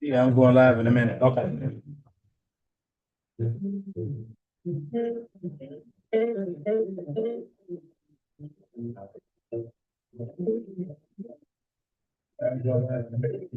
Yeah, I'm going live in a minute. Okay. I'm going live in a minute.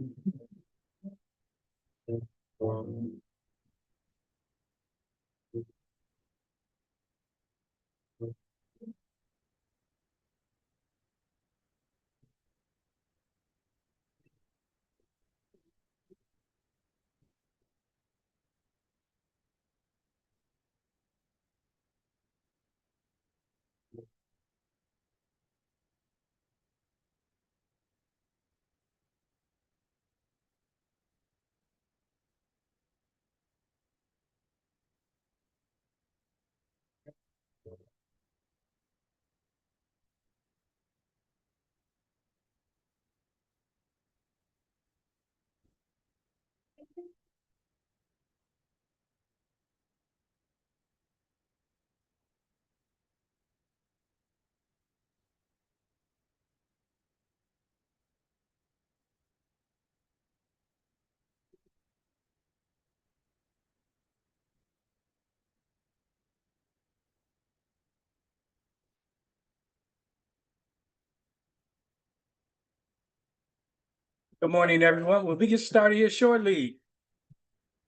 Good morning, everyone. We'll be getting started here shortly.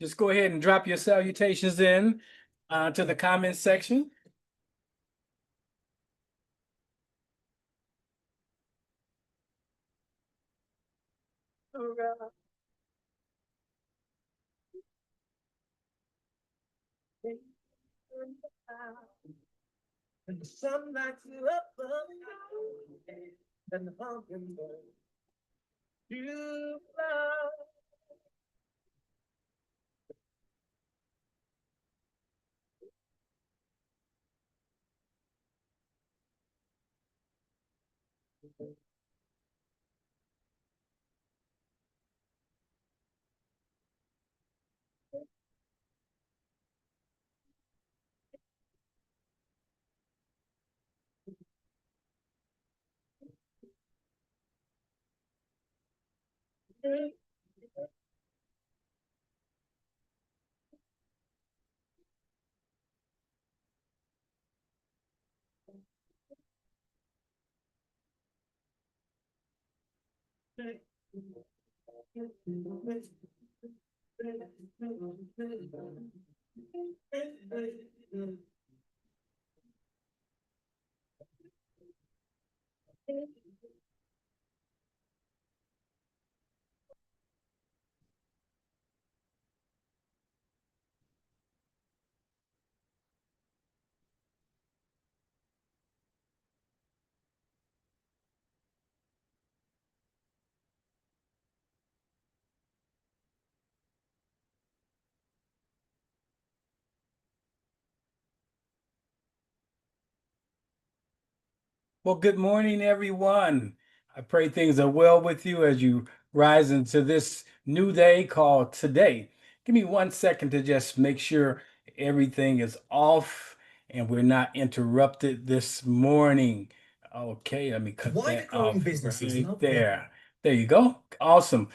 Just go ahead and drop your salutations in to the comments section. And the sun lights you up and the pumpkin you fly. Well, good morning, everyone. I pray things are well with you as you rise into this new day called today. Give me 1 second to just make sure everything is off and we're not interrupted this morning. Okay, let me cut Why that do growing off businesses right not there. There you go. Awesome.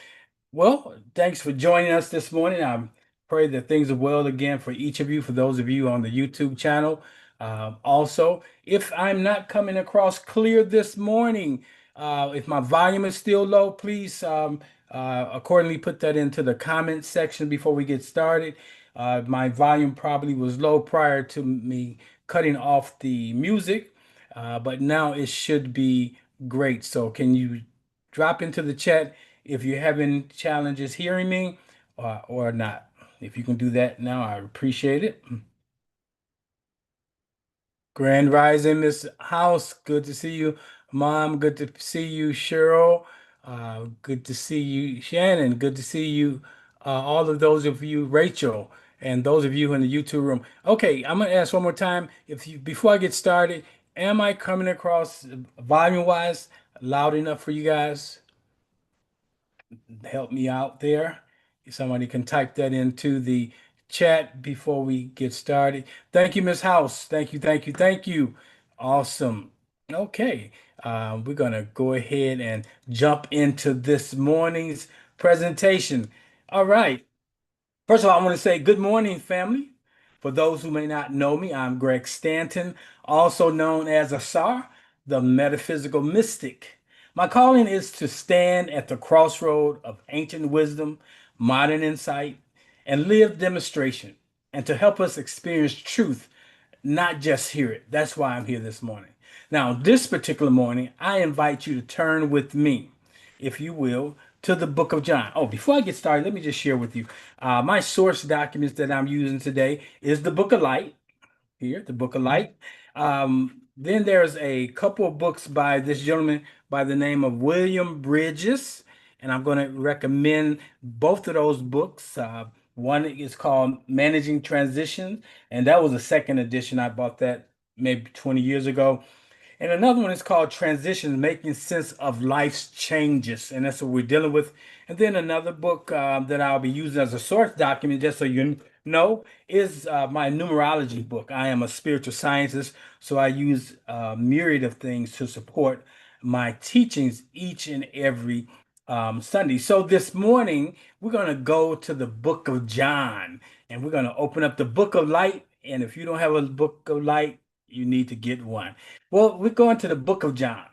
Well, thanks for joining us this morning. I pray that things are well again for each of you, for those of you on the YouTube channel. Also, if I'm not coming across clear this morning, if my volume is still low, please accordingly put that into the comment section before we get started. My volume probably was low prior to me cutting off the music, but now it should be great. So, can you drop into the chat if you're having challenges hearing me or not? If you can do that now, I appreciate it. Grand Rising, Miss House. Good to see you, Mom. Good to see you, Cheryl. Good to see you, Shannon. Good to see you, all of those of you, Rachel, and those of you in the YouTube room. Okay, I'm gonna ask one more time. If you before I get started, am I coming across volume wise loud enough for you guys? Help me out there. Somebody can type that into the chat before we get started. Thank you, Miss House. Thank you, thank you, thank you. Awesome. Okay, we're gonna go ahead and jump into this morning's presentation. All right. First of all, I want to say good morning, family. For those who may not know me, I'm Greg Stanton, also known as Asar, the metaphysical mystic. My calling is to stand at the crossroad of ancient wisdom, modern insight, and lived demonstration, and to help us experience truth, not just hear it. That's why I'm here this morning. Now, this particular morning, I invite you to turn with me, if you will, to the book of John. Oh, before I get started, let me just share with you my source documents that I'm using today is the Book of Light here, the Book of Light. Then there's a couple of books by this gentleman by the name of William Bridges, and I'm going to recommend both of those books. One is called Managing Transitions, and that was a second edition. I bought that maybe 20 years ago. And another one is called Transitions, Making Sense of Life's Changes. And that's what we're dealing with. And then another book that I'll be using as a source document, just so you know, is my numerology book. I am a spiritual scientist, so I use a myriad of things to support my teachings each and every Sunday. So this morning, we're going to go to the book of John, and we're going to open up the book of light. And if you don't have a book of light, you need to get one. Well, we're going to the book of John,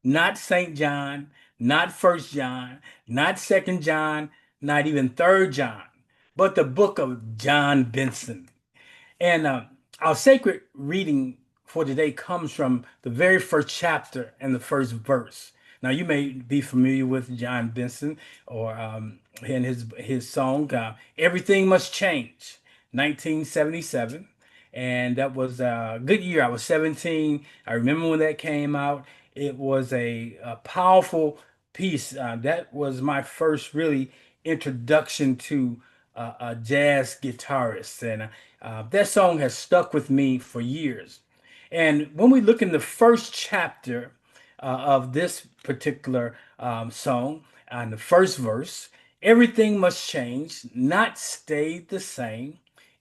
not St. John, not First John, not Second John, not even Third John, but the book of John Benson. And our sacred reading for today comes from the very first chapter and the first verse. Now, you may be familiar with John Benson or in his song, Everything Must Change, 1977. And that was a good year. I was 17. I remember when that came out. It was a powerful piece. That was my first really introduction to a jazz guitarist. And that song has stuck with me for years. And when we look in the first chapter of this particular song, on the first verse, everything must change, not stay the same.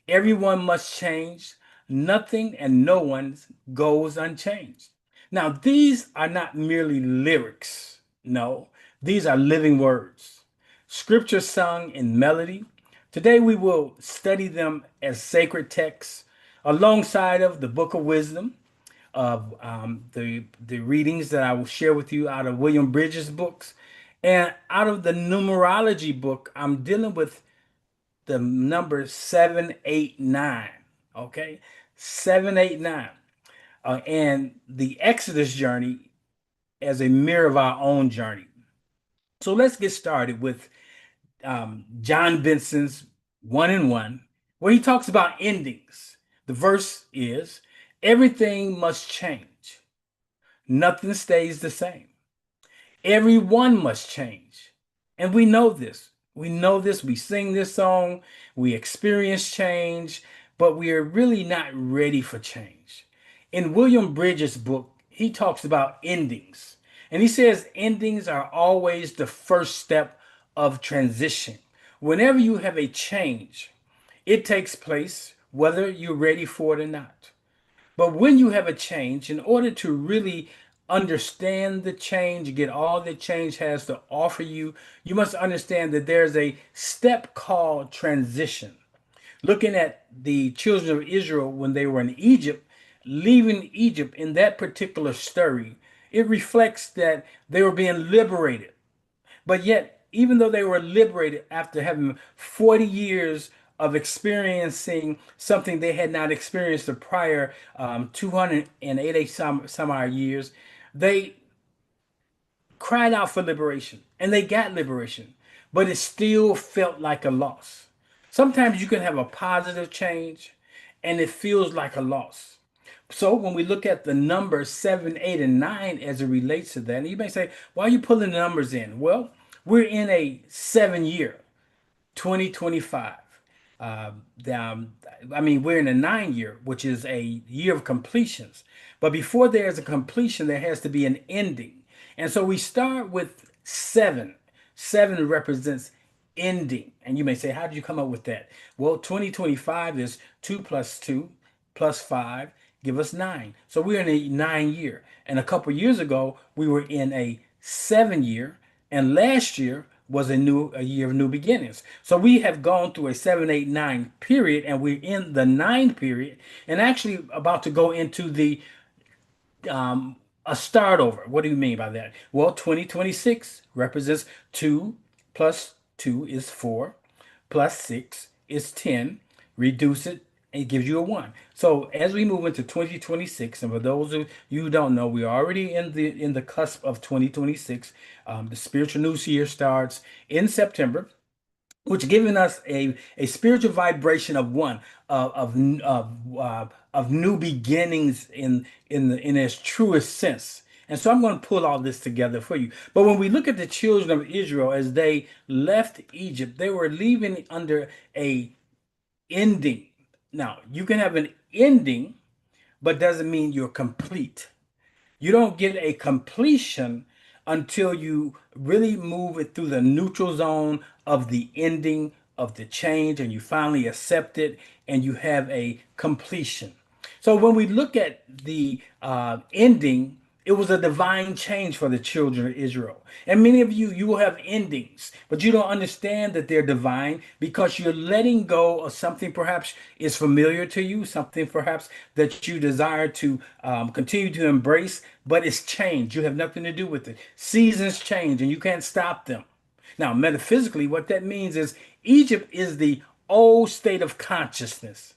Everyone must change. Nothing and no one goes unchanged. Now, these are not merely lyrics. No, these are living words. Scripture sung in melody. Today we will study them as sacred texts alongside of the Book of Wisdom, of the readings that I will share with you out of William Bridges' books, and out of the numerology book. I'm dealing with the number 789. Okay, 789, and the Exodus journey as a mirror of our own journey. So let's get started with John Benson's One and One, where he talks about endings. The verse is, everything must change. Nothing stays the same. Everyone must change. And we know this. We know this. We sing this song. We experience change, but we are really not ready for change. In William Bridges' book, he talks about endings. And he says endings are always the first step of transition. Whenever you have a change, it takes place whether you're ready for it or not. But when you have a change, in order to really understand the change, get all that change has to offer you, you must understand that there's a step called transition. Looking at the children of Israel when they were in Egypt, leaving Egypt in that particular story, it reflects that they were being liberated. But yet, even though they were liberated after having 40 years of experiencing something they had not experienced the prior 280 some odd years, they cried out for liberation and they got liberation, but it still felt like a loss. Sometimes you can have a positive change and it feels like a loss. So when we look at the numbers 7, 8, and 9 as it relates to that, and you may say, why are you pulling the numbers in? Well, we're in a 7 year. 2025. Um, I mean, we're in a 9 year, which is a year of completions. But before there's a completion, there has to be an ending. And so we start with seven. Seven represents ending. And you may say, how did you come up with that? Well, 2025 is 2 plus 2 plus 5 give us 9. So we're in a 9 year. And a couple years ago, we were in a 7 year. And last year, was a year of new beginnings. So we have gone through a 7, 8, 9 period, and we're in the 9 period, and actually about to go into the a start over. What do you mean by that? Well, 2026 represents 2 plus 2 is 4, plus 6 is 10. Reduce it, it gives you a 1. So as we move into 2026, and for those of you who don't know, we're already in the cusp of 2026. The spiritual new year starts in September, which giving us a spiritual vibration of one of new beginnings in its truest sense. And so I'm going to pull all this together for you. But when we look at the children of Israel as they left Egypt, they were leaving under a ending. Now, you can have an ending, but doesn't mean you're complete. You don't get a completion until you really move it through the neutral zone of the ending of the change and you finally accept it and you have a completion. So when we look at the ending, it was a divine change for the children of Israel. And many of you, you will have endings, but you don't understand that they're divine because you're letting go of something perhaps is familiar to you, something perhaps that you desire to continue to embrace, but it's changed. You have nothing to do with it. Seasons change and you can't stop them. Now, metaphysically, what that means is Egypt is the old state of consciousness.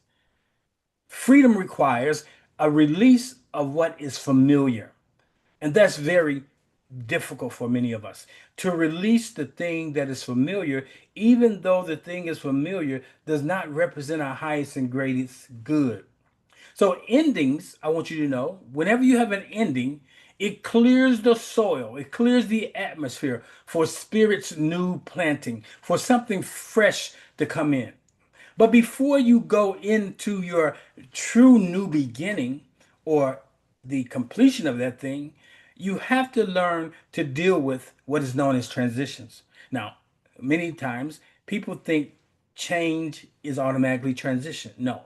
Freedom requires a release of what is familiar. And that's very difficult for many of us to release the thing that is familiar, even though the thing is familiar, does not represent our highest and greatest good. So, endings, I want you to know, whenever you have an ending, it clears the soil, it clears the atmosphere for spirit's new planting, for something fresh to come in. But before you go into your true new beginning or the completion of that thing, you have to learn to deal with what is known as transitions. Now, many times people think change is automatically transition. No,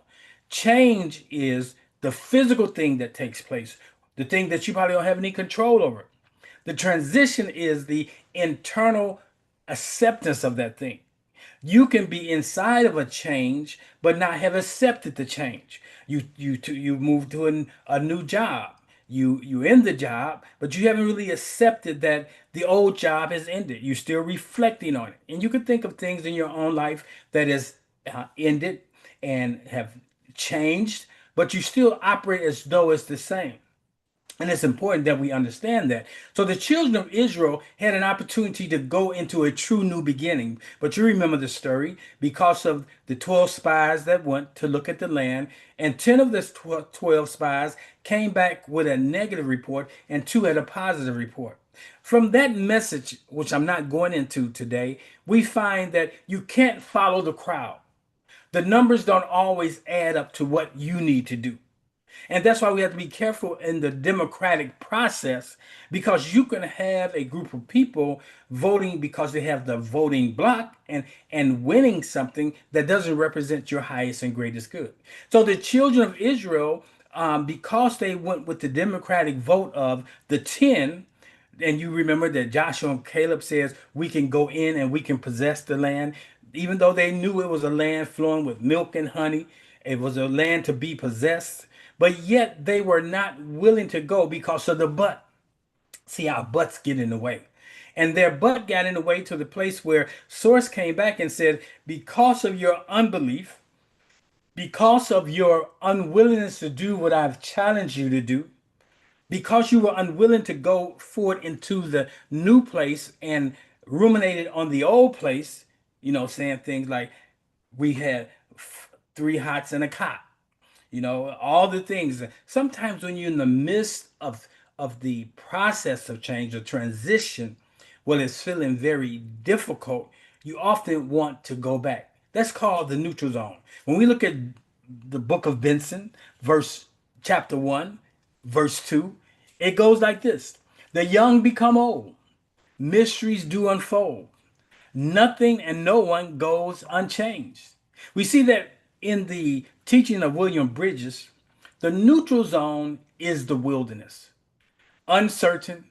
change is the physical thing that takes place, the thing that you probably don't have any control over. The transition is the internal acceptance of that thing. You can be inside of a change but not have accepted the change. You move to a new job. You end the job, but you haven't really accepted that the old job has ended. You're still reflecting on it, and you can think of things in your own life that has ended and have changed, but you still operate as though it's the same. And it's important that we understand that. So the children of Israel had an opportunity to go into a true new beginning. But you remember the story because of the 12 spies that went to look at the land, and 10 of the 12 spies came back with a negative report, and 2 had a positive report. From that message, which I'm not going into today, we find that you can't follow the crowd. The numbers don't always add up to what you need to do. And that's why we have to be careful in the democratic process because you can have a group of people voting because they have the voting block and winning something that doesn't represent your highest and greatest good. So the children of Israel, because they went with the democratic vote of the 10, and you remember that Joshua and Caleb says we can go in and we can possess the land, even though they knew it was a land flowing with milk and honey. It was a land to be possessed, but yet they were not willing to go because of the but. See how butts get in the way. And their butt got in the way to the place where Source came back and said, because of your unbelief, because of your unwillingness to do what I've challenged you to do, because you were unwilling to go forward into the new place and ruminated on the old place, saying things like, we had 3 hots and a cot, all the things. Sometimes when you're in the midst of the process of change or transition, well, it's feeling very difficult, you often want to go back. That's called the neutral zone. When we look at the book of Benson, verse chapter 1, verse 2, it goes like this: the young become old, mysteries do unfold. Nothing and no one goes unchanged. We see that in the teaching of William Bridges, the neutral zone is the wilderness, uncertain,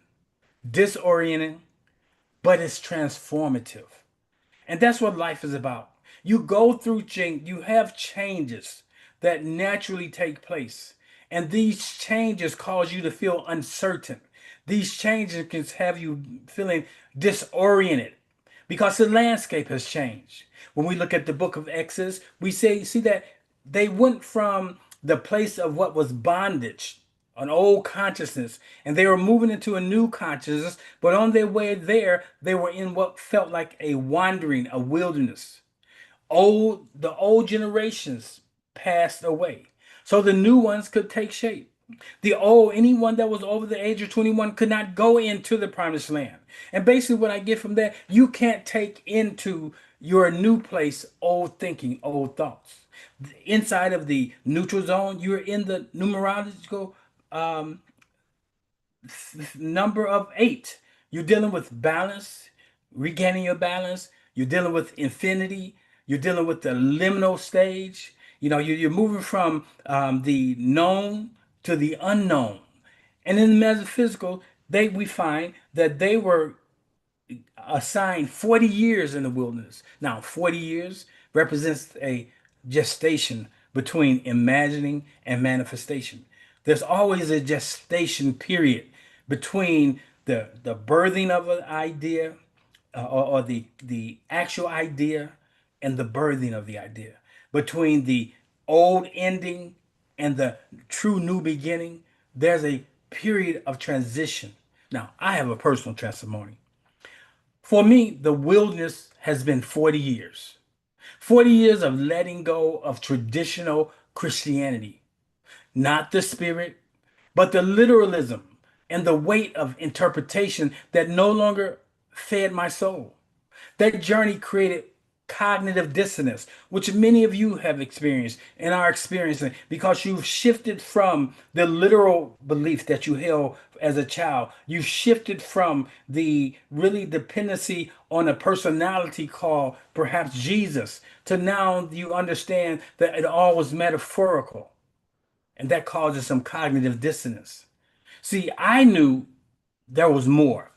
disorienting, but it's transformative. And that's what life is about. You go through change, you have changes that naturally take place. And these changes cause you to feel uncertain. These changes can have you feeling disoriented because the landscape has changed. When we look at the book of Exodus, we see that they went from the place of what was bondage, an old consciousness, and they were moving into a new consciousness, but on their way there, they were in what felt like a wandering, a wilderness. The old generations passed away, so the new ones could take shape. Anyone that was over the age of 21 could not go into the promised land. And basically, what I get from that, you can't take into your new place old thinking, old thoughts. Inside of the neutral zone, you're in the numerological um, number of eight. You're dealing with balance, regaining your balance. You're dealing with infinity. You're dealing with the liminal stage. You're moving from the known to the unknown. And in the metaphysical, we find that they were assigned 40 years in the wilderness. Now, 40 years represents a gestation between imagining and manifestation. There's always a gestation period between the birthing of an idea or the actual idea and the birthing of the idea. Between the old ending and the true new beginning, there's a period of transition. Now, I have a personal testimony. For me, the wilderness has been 40 years. 40 years of letting go of traditional Christianity, not the spirit, but the literalism and the weight of interpretation that no longer fed my soul. That journey created cognitive dissonance, which many of you have experienced and are experiencing because you've shifted from the literal belief that you held as a child. You've shifted from the really dependency on a personality called perhaps Jesus to now you understand that it all was metaphorical, and that causes some cognitive dissonance. See, I knew there was more.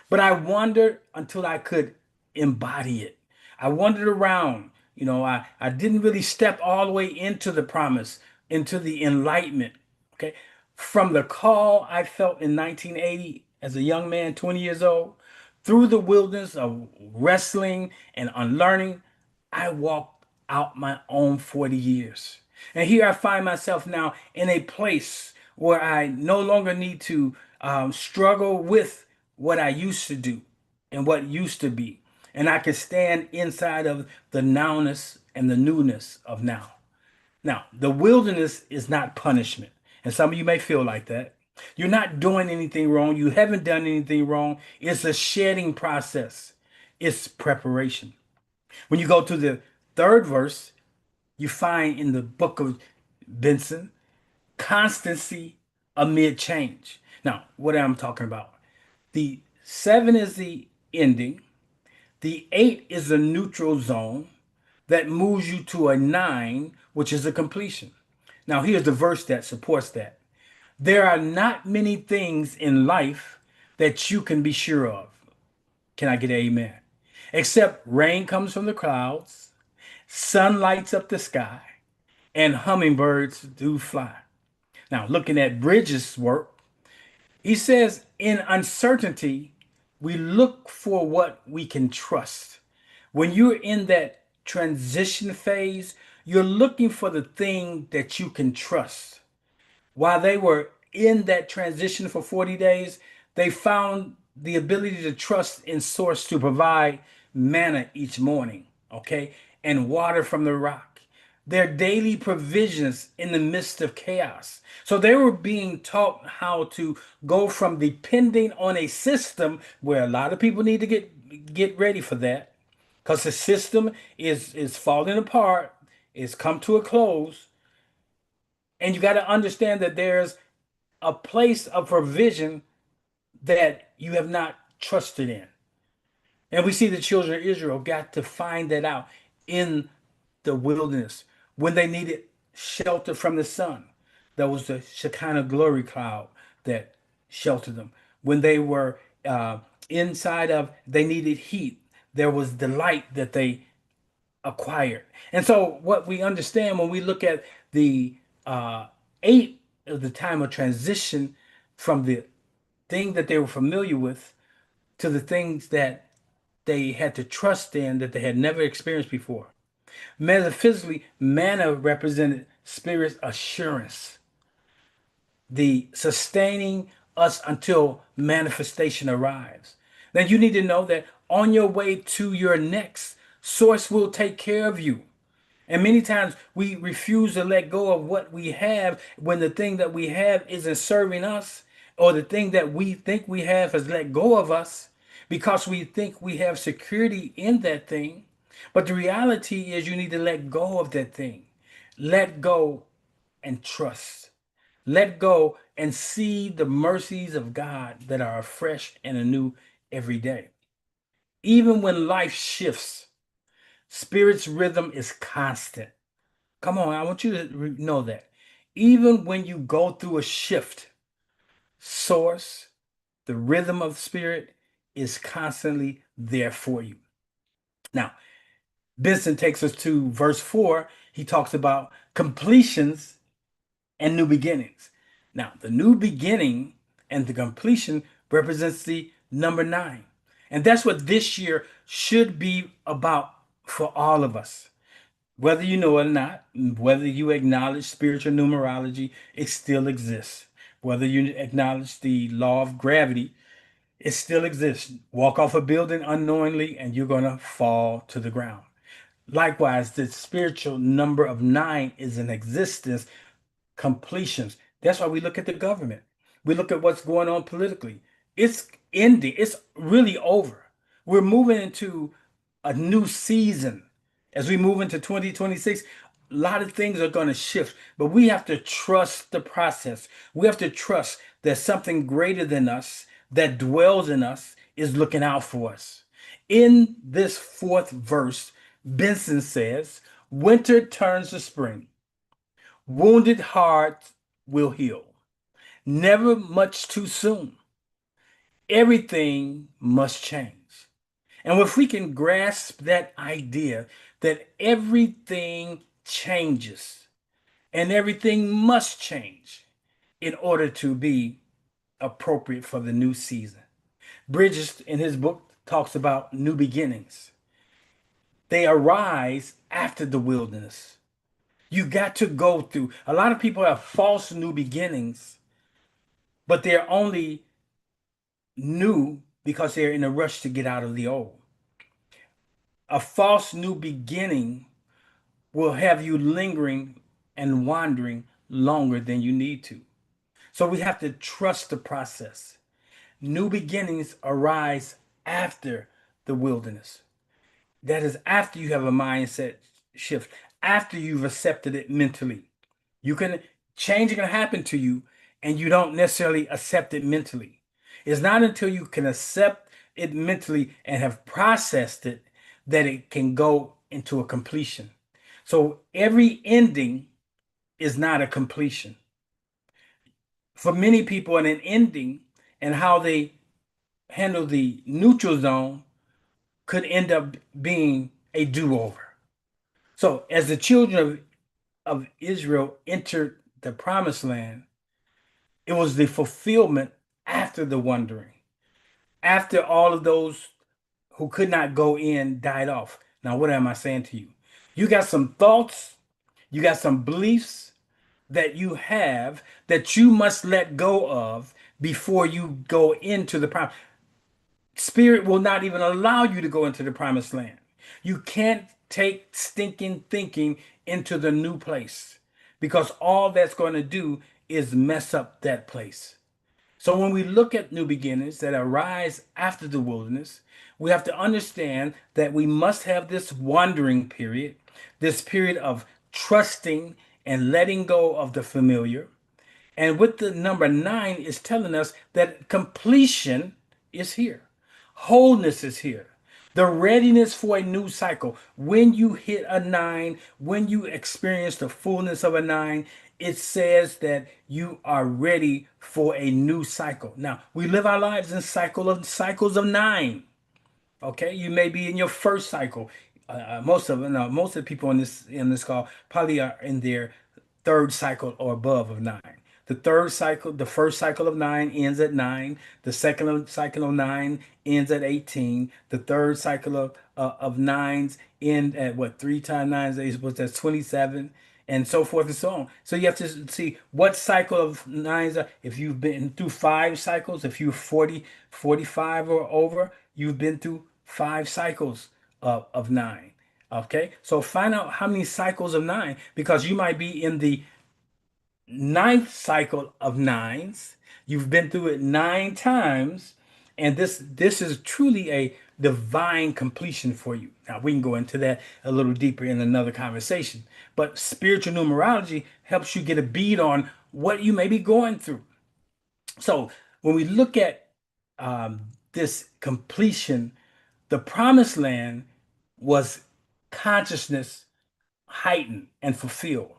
But I wondered until I could embody it. I wandered around. I didn't really step all the way into the promise, into the enlightenment. Okay. From the call I felt in 1980 as a young man, 20 years old, through the wilderness of wrestling and unlearning, I walked out my own 40 years. And here I find myself now in a place where I no longer need to struggle with what I used to do and what used to be. And I can stand inside of the nowness and the newness of now. Now, the wilderness is not punishment. And some of you may feel like that. You're not doing anything wrong. You haven't done anything wrong. It's a shedding process, it's preparation. When you go to the third verse, you find in the book of Benson constancy amid change. Now, what am I talking about? The seven is the ending, the eight is the neutral zone that moves you to a nine, which is a completion. Now, here's the verse that supports that. There are not many things in life that you can be sure of. Can I get an amen? Except rain comes from the clouds, sun lights up the sky, and hummingbirds do fly. Now, looking at Bridges' work, he says, in uncertainty, we look for what we can trust. When you're in that transition phase, you're looking for the thing that you can trust. While they were in that transition for 40 days, they found the ability to trust in source to provide manna each morning, okay, and water from the rock. Their daily provisions in the midst of chaos. So they were being taught how to go from depending on a system where a lot of people need to get ready for that because the system is falling apart, it's come to a close, and you got to understand that there's a place of provision that you have not trusted in. And we see the children of Israel got to find that out in the wilderness when they needed shelter from the sun. There was the Shekinah glory cloud that sheltered them. When they were Inside of they needed heat. There was delight that they acquired. And so what we understand when we look at the eight of the time of transition from the thing that they were familiar with to the things that they had to trust in that they had never experienced before. Metaphysically, manna represented spirit's assurance, the sustaining us until manifestation arrives. Now you need to know that on your way to your next, source will take care of you. And many times we refuse to let go of what we have when the thing that we have isn't serving us, or the thing that we think we have has let go of us because we think we have security in that thing. But the reality is you need to let go of that thing. Let go and trust. Let go and see the mercies of God that are fresh and anew every day. Even when life shifts, Spirit's rhythm is constant. Come on, I want you to know that. Even when you go through a shift, source, the rhythm of spirit is constantly there for you. Now, Benson takes us to verse 4. He talks about completions and new beginnings. Now, the new beginning and the completion represents the number 9. And that's what this year should be about for all of us. Whether you know it or not, whether you acknowledge spiritual numerology, it still exists. Whether you acknowledge the law of gravity, it still exists. Walk off a building unknowingly and you're going to fall to the ground. Likewise, the spiritual number of 9 is in existence, completions. That's why we look at the government. We look at what's going on politically. It's ending, it's really over. We're moving into a new season. As we move into 2026, a lot of things are going to shift, but we have to trust the process. We have to trust that something greater than us that dwells in us is looking out for us. In this fourth verse, Benson says, winter turns to spring. Wounded hearts will heal. Never much too soon. Everything must change. And if we can grasp that idea that everything changes and everything must change in order to be appropriate for the new season. Bridges in his book talks about new beginnings. They arise after the wilderness. You got to go through. A lot of people have false new beginnings, but they're only new because they're in a rush to get out of the old. A false new beginning will have you lingering and wandering longer than you need to. So we have to trust the process. New beginnings arise after the wilderness. That is after you have a mindset shift, after you've accepted it mentally. You can change can happen to you and you don't necessarily accept it mentally. It's not until you can accept it mentally and have processed it that it can go into a completion. So every ending is not a completion. For many people, an ending and how they handle the neutral zone could end up being a do-over. So as the children of Israel entered the promised land, it was the fulfillment after the wandering, after all of those who could not go in died off. Now, what am I saying to you? You got some thoughts, you got some beliefs that you have that you must let go of before you go into the promise. Spirit will not even allow you to go into the promised land. You can't take stinking thinking into the new place because all that's going to do is mess up that place. So when we look at new beginnings that arise after the wilderness, we have to understand that we must have this wandering period, this period of trusting and letting go of the familiar. And with the number 9 is telling us that completion is here. Wholeness is here. The readiness for a new cycle. When you hit a 9, when you experience the fullness of a 9, It says that you are ready for a new cycle. Now, we live our lives in cycles of nine. Okay, you may be in your first cycle. Most of no, most of the people in this call probably are in their third cycle or above of nine. The third cycle, the first cycle of nine ends at nine. The cycle of nine ends at 18. The third cycle of nines end at what? Three times nine is what's that's 27, and so forth and so on. So you have to see what cycle of nines are. If you've been through five cycles, if you're 40, 45 or over, you've been through five cycles of nine. Okay, so find out how many cycles of nine, because you might be in the ninth cycle of nines. You've been through it nine times, and this is truly a divine completion for you. Now we can go into that a little deeper in another conversation, but spiritual numerology helps you get a bead on what you may be going through. So when we look at this completion, the promised land was consciousness heightened and fulfilled,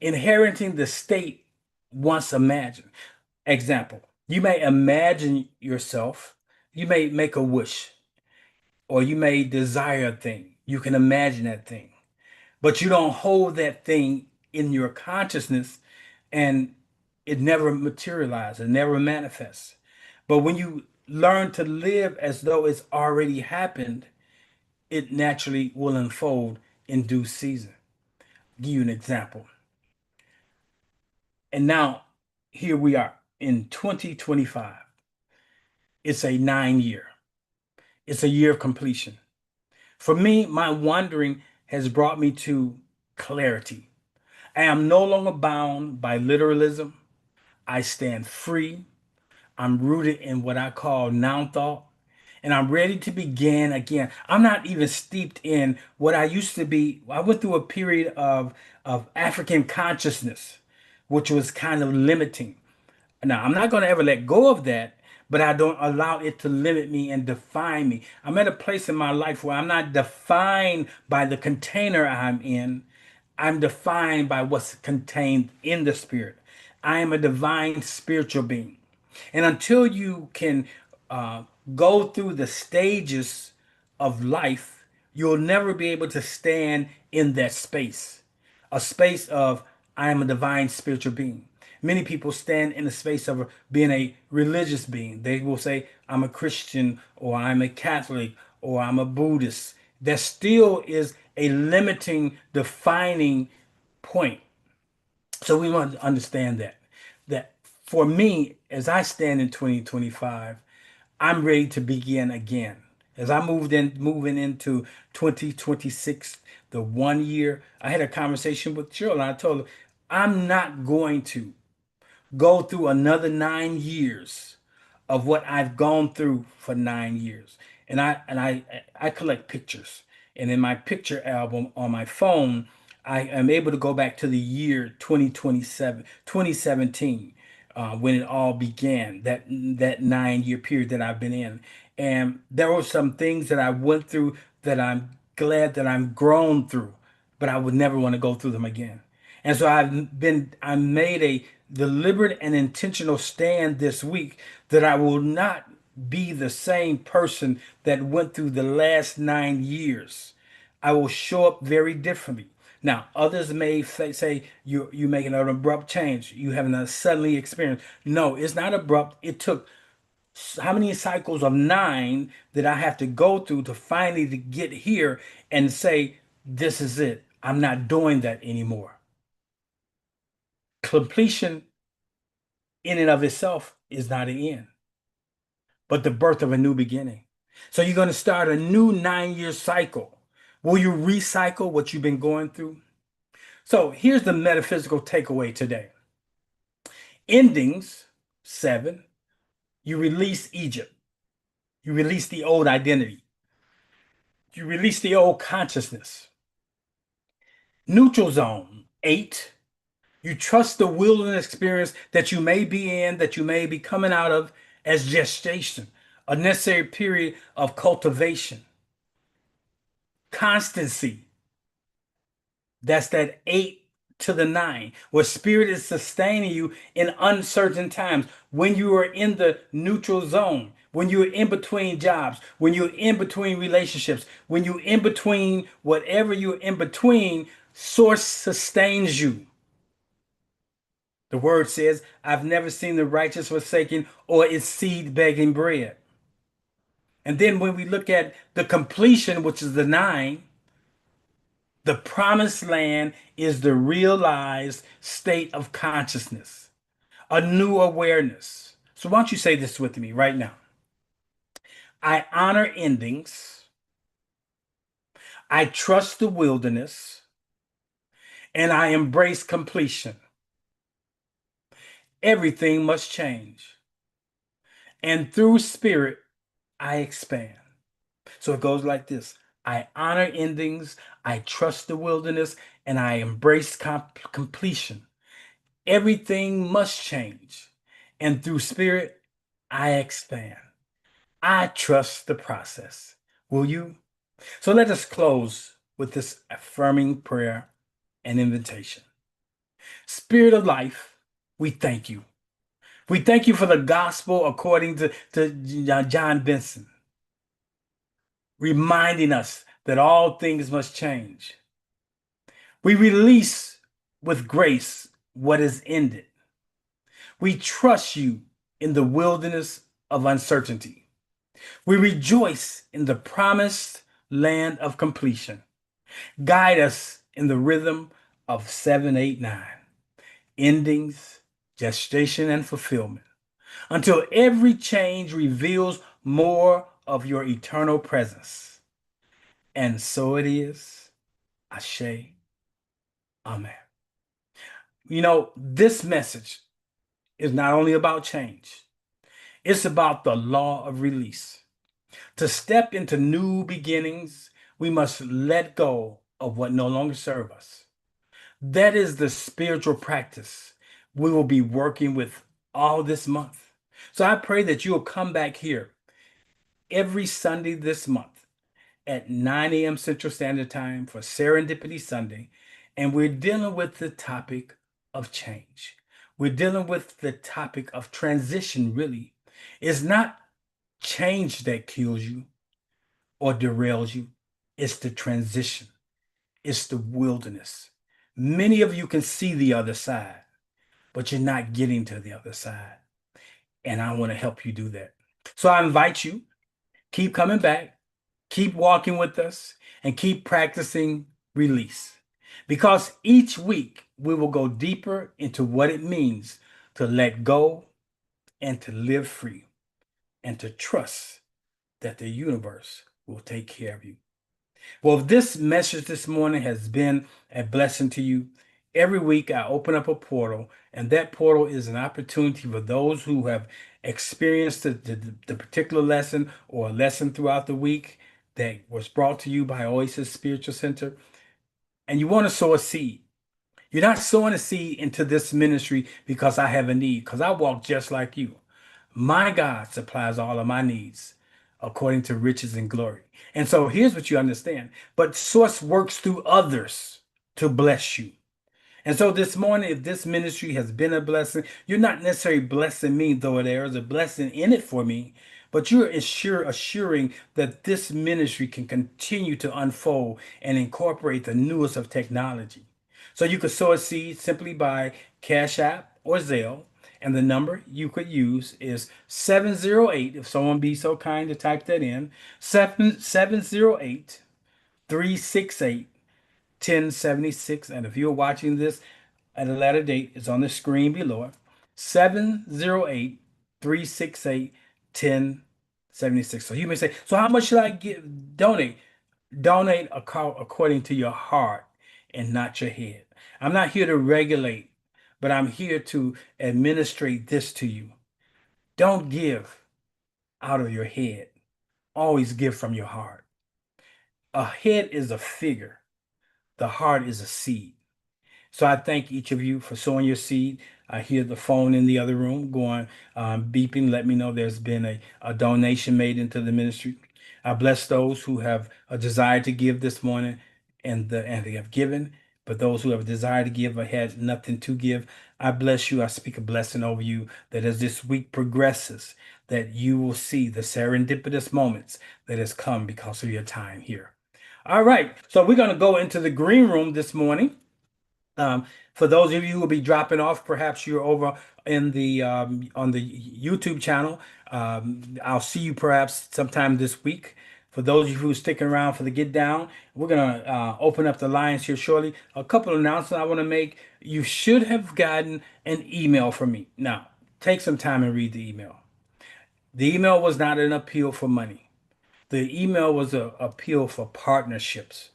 inheriting the state once imagined. Example, you may imagine yourself, you may make a wish, or you may desire a thing. You can imagine that thing, but you don't hold that thing in your consciousness, and it never materializes, it never manifests. But when you learn to live as though it's already happened, it naturally will unfold in due season. Give you an example. And now here we are in 2025. It's a 9 year. It's a year of completion. For me, my wandering has brought me to clarity. I am no longer bound by literalism. I stand free. I'm rooted in what I call noun thought, and I'm ready to begin again. I'm not even steeped in what I used to be. I went through a period of African consciousness, which was kind of limiting. Now, I'm not going to ever let go of that, but I don't allow it to limit me and define me. I'm at a place in my life where I'm not defined by the container I'm in. I'm defined by what's contained in the spirit. I am a divine spiritual being. And until you can uh, go through the stages of life, you'll never be able to stand in that space, a space of I am a divine spiritual being. Many people stand in the space of being a religious being. They will say, I'm a Christian, or I'm a Catholic, or I'm a Buddhist. That still is a limiting, defining point. So we want to understand that for me, as I stand in 2025, I'm ready to begin again. As I moving into 2026, the 1 year, I had a conversation with Cheryl, and I told her, I'm not going to go through another 9 years of what I've gone through for 9 years. And I collect pictures. And in my picture album on my phone, I am able to go back to the year 2027, 2017, when it all began, that 9 year period that I've been in. And there were some things that I went through that I'm glad that I'm grown through, but I would never want to go through them again. And so I made a deliberate and intentional stand this week that I will not be the same person that went through the last 9 years. I will show up very differently. Now, others may say you making an abrupt change. You having a suddenly experience. No, it's not abrupt. It took how many cycles of nine that I have to go through to finally to get here and say, this is it. I'm not doing that anymore. Completion in and of itself is not an end, but the birth of a new beginning. So you're going to start a new 9 year cycle. Will you recycle what you've been going through? So here's the metaphysical takeaway today. Endings, 7, you release Egypt. You release the old identity. You release the old consciousness. Neutral zone, 8, you trust the wilderness experience that you may be in, that you may be coming out of as gestation, a necessary period of cultivation. Constancy, that's that 8 to the nine, where spirit is sustaining you in uncertain times, when you are in the neutral zone, when you're in between jobs, when you're in between relationships, when you're in between whatever you're in between, source sustains you. The word says, I've never seen the righteous forsaken or its seed begging bread. And then when we look at the completion, which is the nine, the promised land is the realized state of consciousness, a new awareness. So why don't you say this with me right now? I honor endings, I trust the wilderness, and I embrace completion. Everything must change. And through spirit, I expand. So it goes like this: I honor endings, I trust the wilderness, and I embrace completion. Everything must change. And through spirit, I expand. I trust the process. Will you? So let us close with this affirming prayer and invitation. Spirit of life, we thank you. We thank you for the gospel according to John Benson, reminding us that all things must change. We release with grace what is ended. We trust you in the wilderness of uncertainty. We rejoice in the promised land of completion. Guide us in the rhythm of 789, endings, gestation, and fulfillment, until every change reveals more of your eternal presence. And so it is. Ashe. Amen. This message is not only about change, it's about the law of release. To step into new beginnings, we must let go of what no longer serves us. That is the spiritual practice we will be working with all this month. So I pray that you will come back here every Sunday this month at 9 a.m. Central Standard Time for Serendipity Sunday. And we're dealing with the topic of change. We're dealing with the topic of transition, really. It's not change that kills you or derails you, it's the transition, it's the wilderness. Many of you can see the other side, but you're not getting to the other side. And I want to help you do that. So I invite you, keep coming back, keep walking with us, and keep practicing release. Because each week we will go deeper into what it means to let go and to live free and to trust that the universe will take care of you. Well, if this message this morning has been a blessing to you, every week I open up a portal, and that portal is an opportunity for those who have experienced the particular lesson or a lesson throughout the week that was brought to you by Oasis Spiritual Center, and you want to sow a seed. You're not sowing a seed into this ministry because I have a need, because I walk just like you. My God supplies all of my needs according to riches and glory. And so here's what you understand. But source works through others to bless you. And so this morning, if this ministry has been a blessing, you're not necessarily blessing me, though there is a blessing in it for me, but you're assuring that this ministry can continue to unfold and incorporate the newest of technology. So you could sow a seed simply by Cash App or Zelle. And the number you could use is 708, if someone be so kind to type that in, 708 368 1076. And if you're watching this at a later date, it's on the screen below it. 708 368 1076. So you may say, so how much should I give? Donate according to your heart and not your head. I'm not here to regulate, but I'm here to administrate this to you. Don't give out of your head. Always give from your heart. A head is a figure. The heart is a seed. So I thank each of you for sowing your seed. I hear the phone in the other room going, beeping, let me know there's been a donation made into the ministry. I bless those who have a desire to give this morning and they have given. but those who have a desire to give or had nothing to give, I bless you. I speak a blessing over you that as this week progresses, that you will see the serendipitous moments that has come because of your time here. All right, so we're going to go into the green room this morning. Um, for those of you who will be dropping off, perhaps you're over in the on the YouTube channel. I'll see you perhaps sometime this week. For those of you who are sticking around for the get down, we're gonna open up the lines here shortly. A couple of announcements I want to make. You should have gotten an email from me. Now, take some time and read the email. The email was not an appeal for money. The email was an appeal for partnerships,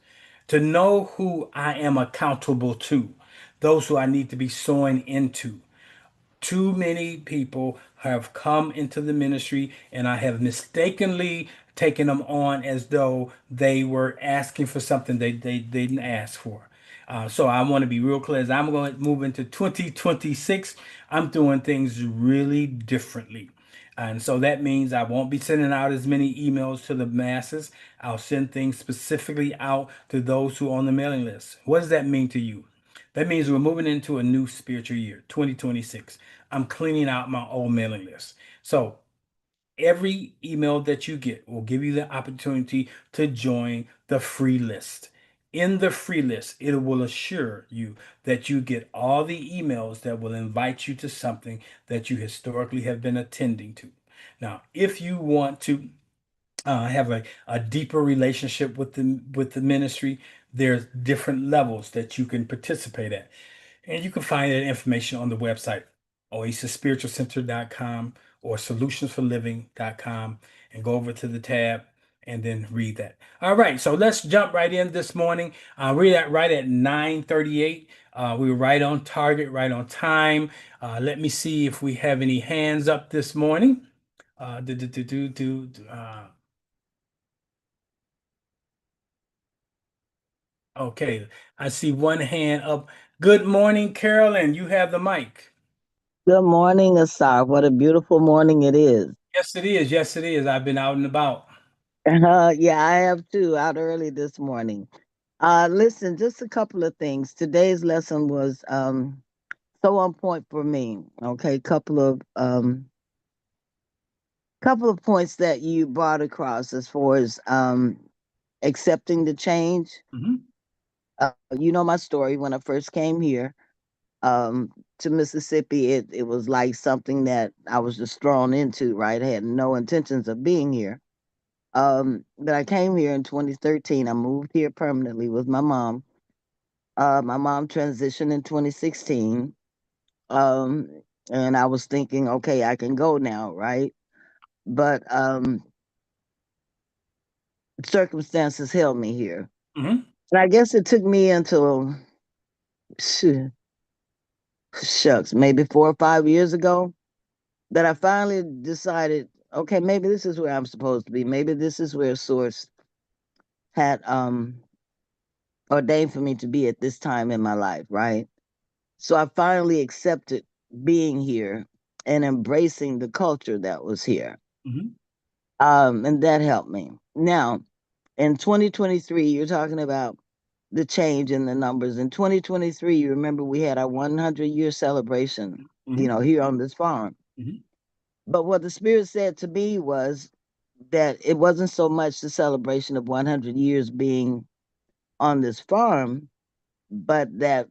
to know who I am accountable to, those who I need to be sowing into. Too many people have come into the ministry and I have mistakenly taken them on as though they were asking for something they didn't ask for. So I want to be real clear as I'm going to move into 2026. I'm doing things really differently. And so that means I won't be sending out as many emails to the masses. I'll send things specifically out to those who are on the mailing list. What does that mean to you? That means we're moving into a new spiritual year, 2026. I'm cleaning out my old mailing list. So every email that you get will give you the opportunity to join the free list. In the free list, it will assure you that you get all the emails that will invite you to something that you historically have been attending to. Now, if you want to have a deeper relationship with the ministry, there's different levels that you can participate at. And you can find that information on the website, oasisspiritualcenter.com or solutionsforliving.com, and go over to the tab and then read that. All right, so let's jump right in this morning. We're at right at 9:38. We were right on target, right on time. Let me see if we have any hands up this morning. Do, do, do, do, do, okay, I see one hand up. Good morning, Carolyn. You have the mic. Good morning, Asar. What a beautiful morning it is. Yes, it is. Yes, it is. I've been out and about. Yeah, I have too, out early this morning. Listen, just a couple of things. Today's lesson was so on point for me. Okay, couple of points that you brought across as far as accepting the change. Hmm. You know my story when I first came here um to Mississippi, it was like something that I was just thrown into, right? I had no intentions of being here. But I came here in 2013. I moved here permanently with my mom. My mom transitioned in 2016. Um, and I was thinking, okay, I can go now, right? But circumstances held me here. Hmm. And I guess it took me until, shucks, maybe 4 or 5 years ago that I finally decided, okay, maybe this is where I'm supposed to be. Maybe this is where Source had ordained for me to be at this time in my life, right? So I finally accepted being here and embracing the culture that was here. Hmm. And that helped me. Now, in 2023, you're talking about the change in the numbers. In 2023, you remember we had our 100-year celebration, Hmm. here on this farm. Hmm. But what the Spirit said to me was that it wasn't so much the celebration of 100 years being on this farm, but that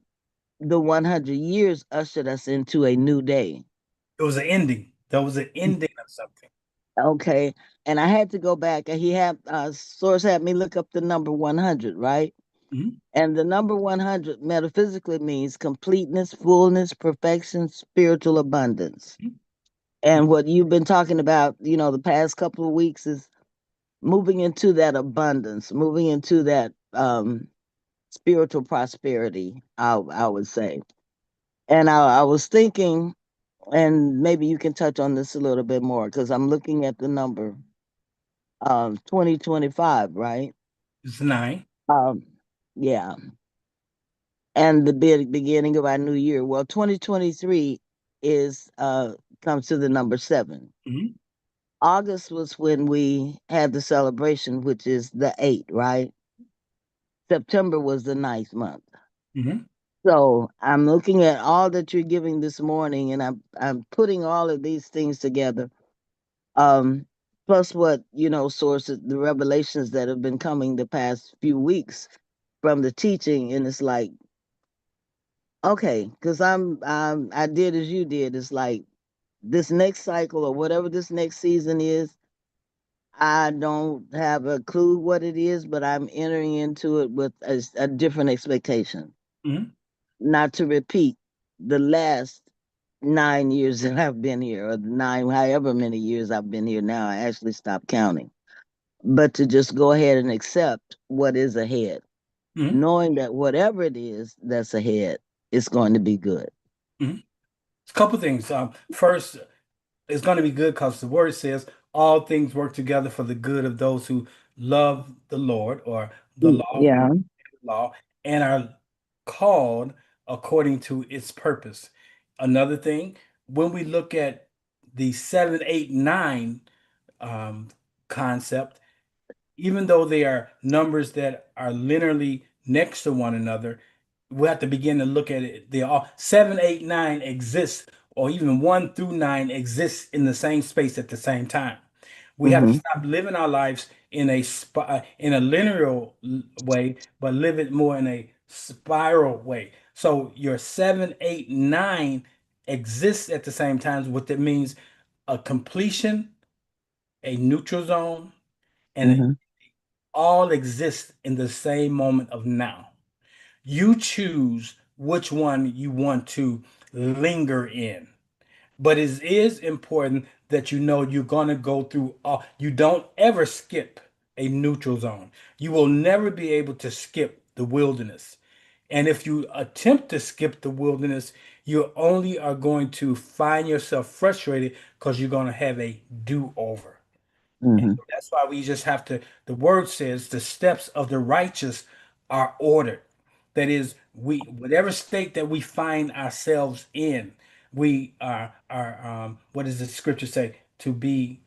the 100 years ushered us into a new day. It was an ending. There was an ending of something. Okay. And I had to go back and he had source had me look up the number 100, right? Hmm. And the number 100 metaphysically means completeness, fullness, perfection, spiritual abundance. And what you've been talking about, the past couple of weeks is moving into that abundance, moving into that spiritual prosperity, I would say. And I was thinking, and maybe you can touch on this a little bit more because I'm looking at the number 2025, right? It's nine. Um, yeah, and the beginning of our new year. Well, 2023 is comes to the number 7. Hmm. August was when we had the celebration, which is the 8, right? September was the ninth month. Hmm. So I'm looking at all that you're giving this morning, and I'm putting all of these things together. Um, Plus what sources, the revelations that have been coming the past few weeks from the teaching, and it's like, okay, because I did as you did. It's like this next cycle or whatever this next season is. I don't have a clue what it is, but I'm entering into it with a different expectation, Hmm. not to repeat the last 9 years that I've been here, or nine, however many years I've been here now. I actually stopped counting, but to just go ahead and accept what is ahead, Hmm. knowing that whatever it is that's ahead, it's going to be good. Hmm. A couple things. First, it's going to be good because the word says all things work together for the good of those who love the Lord or the Yeah. law and are called according to its purpose. Another thing, when we look at the 7, 8, 9 um, concept, even though they are numbers that are linearly next to one another, we have to begin to look at it. They all 7, 8, 9 exists, or even 1 through 9 exists in the same space at the same time. We have to Hmm. stop living our lives in a linear way, but live it more in a spiral way. So your 7, 8, 9 exists at the same time. What that means, a completion, a neutral zone, and Hmm. all exist in the same moment of now. You choose which one you want to linger in. But it is important that you know you're going to go through all, you don't ever skip a neutral zone. You will never be able to skip the wilderness. And if you attempt to skip the wilderness, you only are going to find yourself frustrated because you're going to have a do-over. And Hmm. so that's why we just have to, the word says the steps of the righteous are ordered. That is, we whatever state that we find ourselves in, we are what does the scripture say? To be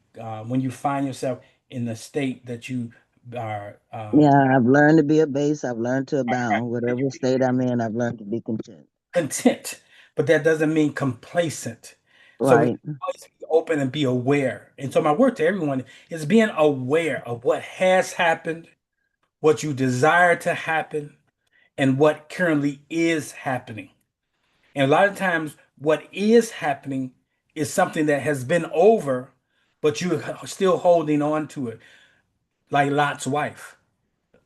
when you find yourself in the state that you are Yeah, I've learned to be a base. I've learned to right, abound. that you Whatever be state I'm in, I've learned to be content. content, but that doesn't mean complacent. So we Right. always be open and be aware. And so my word to everyone is being aware of what has happened, what you desire to happen, and what currently is happening. And a lot of times, what is happening is something that has been over, but you're still holding on to it. Like Lot's wife.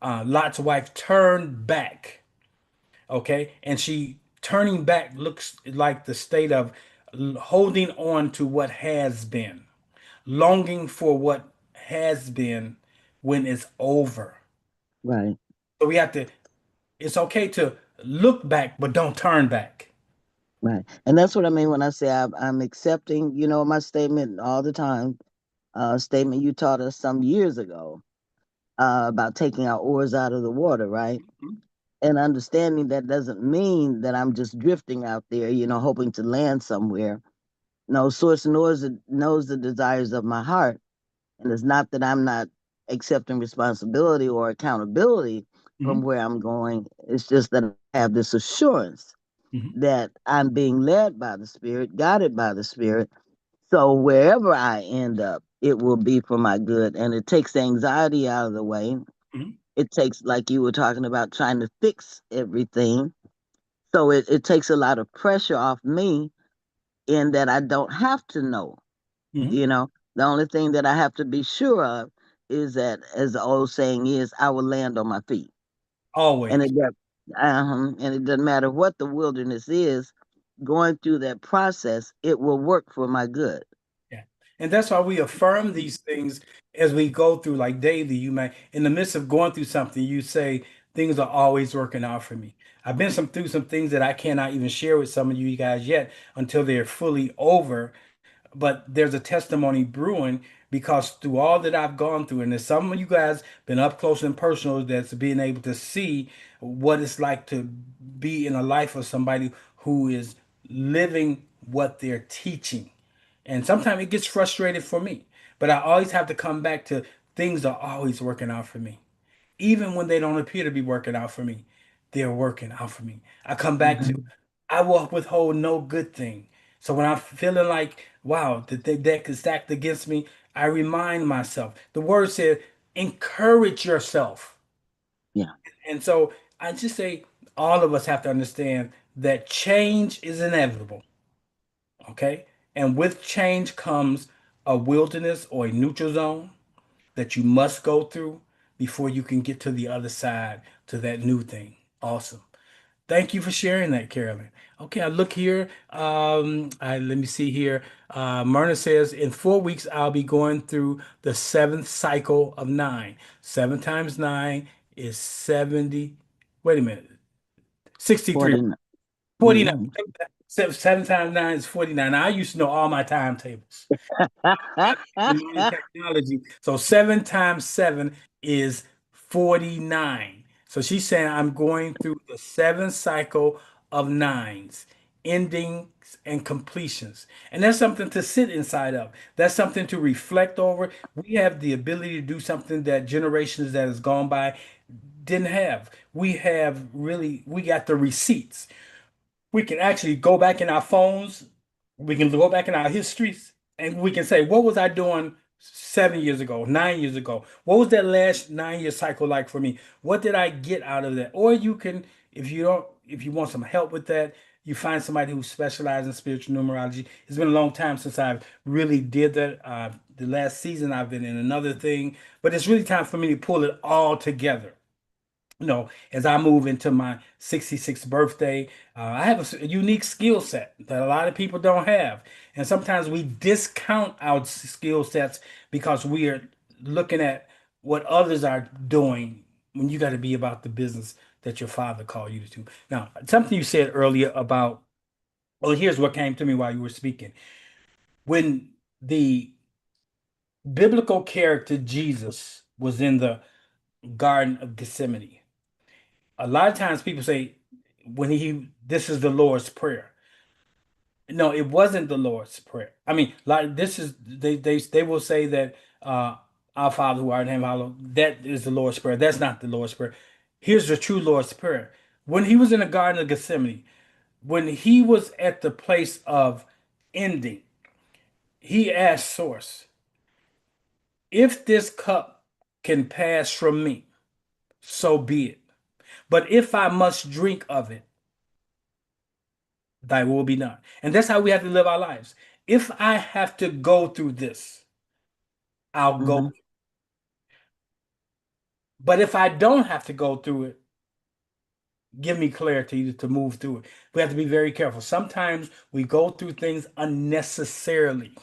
Lot's wife turned back, okay? And she turning back looks like the state of holding on to what has been, longing for what has been when it's over. Right. So we have to it's okay to look back, but don't turn back. Right. And that's what I mean when I say I'm accepting, my statement all the time, statement you taught us some years ago, about taking our oars out of the water, right? Mhm. And understanding that doesn't mean that I'm just drifting out there, hoping to land somewhere. No, source knows the desires of my heart. And it's not that I'm not accepting responsibility or accountability from Mhm. where I'm going. It's just that I have this assurance Mhm. that I'm being led by the Spirit, guided by the Spirit. So wherever I end up, it will be for my good. And it takes the anxiety out of the way. Mhm. It takes, like you were talking about, trying to fix everything. So it takes a lot of pressure off me in that I don't have to know. Mhm. You know, the only thing that I have to be sure of is that, as the old saying is, I will land on my feet. And Always. it doesn't matter what the wilderness is. Going through that process, it will work for my good. Yeah. And that's why we affirm these things as we go through, like daily. You may, in the midst of going through something, you say, things are always working out for me. I've been through some things that I cannot even share with some of you guys yet until they're fully over. But there's a testimony brewing because through all that I've gone through, and there's some of you guys been up close and personal that's being able to see what it's like to be in a life of somebody who is living what they're teaching. And sometimes it gets frustrated for me, but I always have to come back to things are always working out for me, even when they don't appear to be working out for me. they're working out for me. I come back to, Mhm. I will withhold no good thing. So when I'm feeling like, wow, the deck is stacked against me, I remind myself. The word said, encourage yourself. Yeah. And so I just say, all of us have to understand that change is inevitable. Okay. And with change comes a wilderness or a neutral zone that you must go through before you can get to the other side to that new thing. Awesome. Thank you for sharing that, Carolyn. Okay, I look here. Let me see here. Myrna says, in 4 weeks, I'll be going through the seventh cycle of nine. 7 times 9 is 70. Wait a minute. 63. 49. 49. Mhm. 7 times 9 is 49. Now, I used to know all my timetables. The modern technology. So 7 times 7 is 49. So she's saying I'm going through the seventh cycle of nines, endings and completions. And that's something to sit inside of. That's something to reflect over. We have the ability to do something that generations that has gone by didn't have. We got the receipts. We can actually go back in our phones, we can go back in our histories, and we can say, what was I doing 7 years ago, 9 years ago? What was that last 9 year cycle like for me? What did I get out of that? Or you can, if you want some help with that, you find somebody who specializes in spiritual numerology. It's been a long time since I've really did that. The last season I've been in another thing, but it's really time for me to pull it all together. As I move into my 66th birthday, I have a unique skill set that a lot of people don't have. And sometimes we discount our skill sets because we are looking at what others are doing when you got to be about the business that your father called you to do. Now, something you said earlier about, well, here's what came to me while you were speaking. When the biblical character Jesus was in the Garden of Gethsemane, a lot of times people say when he this is the Lord's Prayer. No, it wasn't the Lord's Prayer. I mean, like this is they will say that our Father who art in heaven, hallowed, that is the Lord's Prayer. That's not the Lord's Prayer. Here's the true Lord's Prayer. When he was in the Garden of Gethsemane, when he was at the place of ending, he asked Source, if this cup can pass from me, so be it. But if I must drink of it, thy will be done. And that's how we have to live our lives. If I have to go through this, I'll go. Mhm. But if I don't have to go through it, give me clarity to move through it. We have to be very careful. Sometimes we go through things unnecessarily,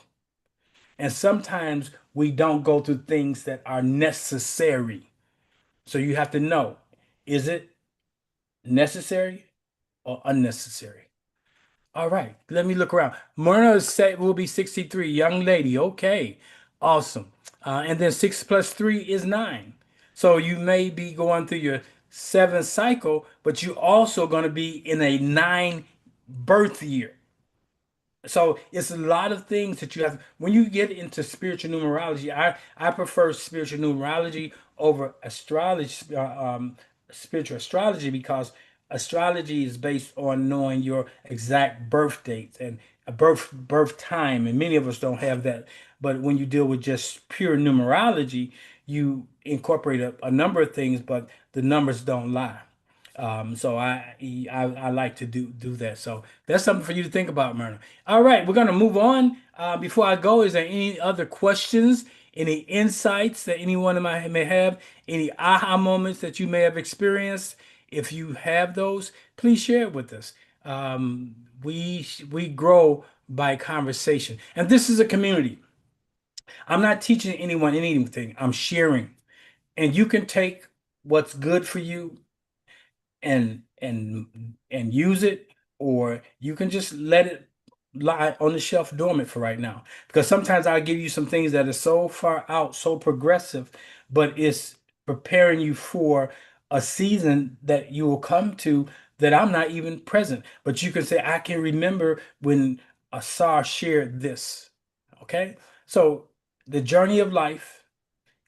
and sometimes we don't go through things that are necessary. So you have to know, is it necessary or unnecessary? All right, let me look around. Myrna will be 63, young lady. Okay, awesome. And then 6 plus 3 is 9. So you may be going through your seventh cycle, but you also going to be in a nine birth year. So it's a lot of things that you have. When you get into spiritual numerology, I prefer spiritual numerology over astrology, spiritual astrology, because astrology is based on knowing your exact birth dates and a birth time, and many of us don't have that. But when you deal with just pure numerology, you incorporate a number of things, but the numbers don't lie. So I like to do that. So that's something for you to think about, Myrna. All right, we're gonna move on. Before I go, is there any other questions, any insights that anyone may have, any aha moments that you may have experienced? If you have those, please share it with us. We grow by conversation, and this is a community. I'm not teaching anyone anything. I'm sharing, and you can take what's good for you and use it, or you can just let it lie on the shelf dormant for right now. Because sometimes I'll give you some things that are so far out, so progressive, but it's preparing you for a season that you will come to that I'm not even present. But you can say, I can remember when Asar shared this. Okay? So the journey of life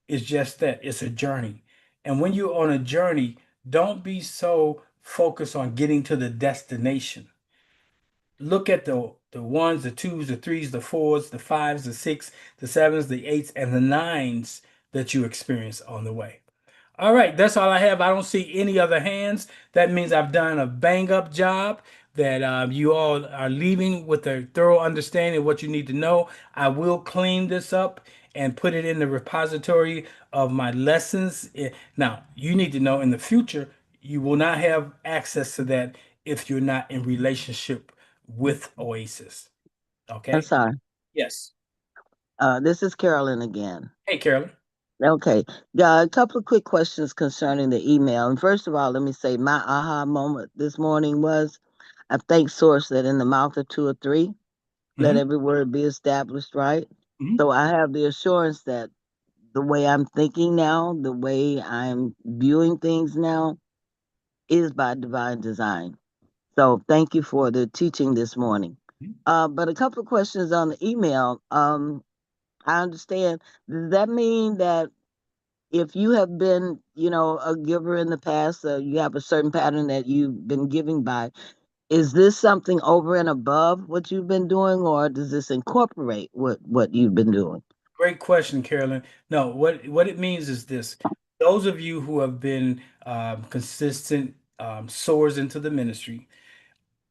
is just that. It's a journey. And when you're on a journey, don't be so focus on getting to the destination. Look at the ones, the twos, the threes, the fours, the fives, the six, the sevens, the eights, and the nines that you experience on the way. All right, that's all I have. I don't see any other hands. That means I've done a bang up job, that you all are leaving with a thorough understanding of what you need to know. I will clean this up and put it in the repository of my lessons. Now, you need to know in the future, you will not have access to that if you're not in relationship with Oasis. I'm Okay? sorry. Yes. This is Carolyn again. Hey, Carolyn. Okay. Got a couple of quick questions concerning the email. And first of all, let me say my aha moment this morning was I thank Source that in the mouth of two or three, let Hmm. every word be established right. Hmm. So I have the assurance that the way I'm thinking now, the way I'm viewing things now is by divine design. So thank you for the teaching this morning. But a couple of questions on the email. I understand. Does that mean that if you have been, a giver in the past, you have a certain pattern that you've been giving by, is this something over and above what you've been doing, or does this incorporate what you've been doing? Great question, Carolyn. No, what it means is this: those of you who have been consistent sowers into the ministry,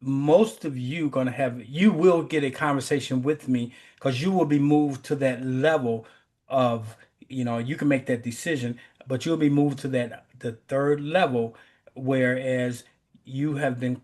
most of you will get a conversation with me because you will be moved to that level of, you can make that decision, but you'll be moved to that the third level, whereas you have been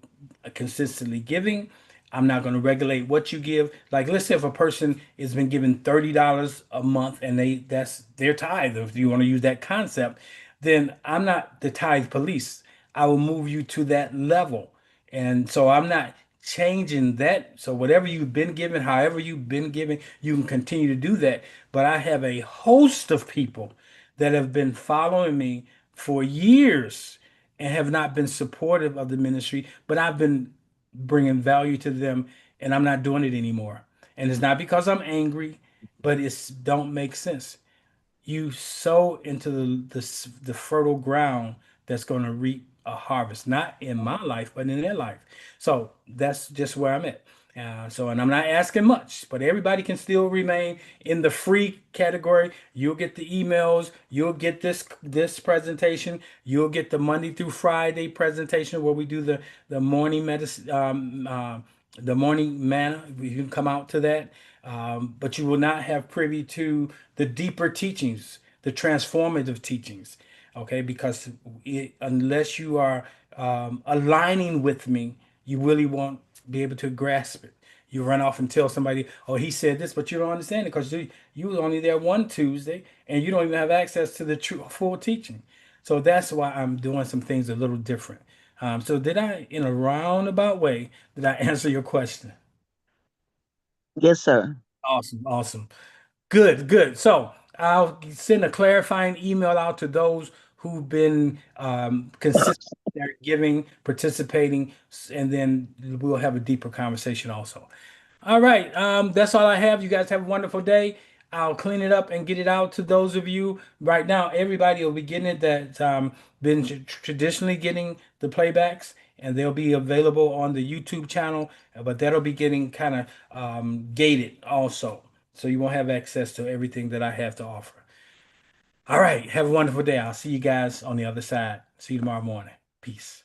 consistently giving. I'm not going to regulate what you give. Like, let's say if a person has been giving $30 a month and that's their tithe, if you want to use that concept, then I'm not the tithe police. I will move you to that level. And so I'm not changing that. So whatever you've been given, however you've been giving, you can continue to do that. But I have a host of people that have been following me for years and have not been supportive of the ministry, but I've been bringing value to them, and I'm not doing it anymore. And it's not because I'm angry, but it's don't make sense. You sow into the fertile ground that's going to reap a harvest, not in my life, but in their life. So that's just where I'm at. And I'm not asking much, but everybody can still remain in the free category. You'll get the emails. You'll get this presentation. You'll get the Monday through Friday presentation where we do the morning medicine, the morning manna. You can come out to that, but you will not have privy to the deeper teachings, the transformative teachings. Okay, because unless you are aligning with me, you really won't be able to grasp it. You run off and tell somebody, "Oh, he said this," but you don't understand it because you was only there one Tuesday and you don't even have access to the true full teaching. So that's why I'm doing some things a little different. So did I, in a roundabout way, did I answer your question? Yes, sir. Awesome, awesome. Good, good. So I'll send a clarifying email out to those who've been consistent, they're giving, participating, and then we'll have a deeper conversation also. All right, that's all I have. You guys have a wonderful day. I'll clean it up and get it out to those of you right now. Everybody will be getting it that been traditionally getting the playbacks, and they'll be available on the YouTube channel, but that'll be getting kind of gated also. So you won't have access to everything that I have to offer. All right, have a wonderful day. I'll see you guys on the other side. See you tomorrow morning. Peace.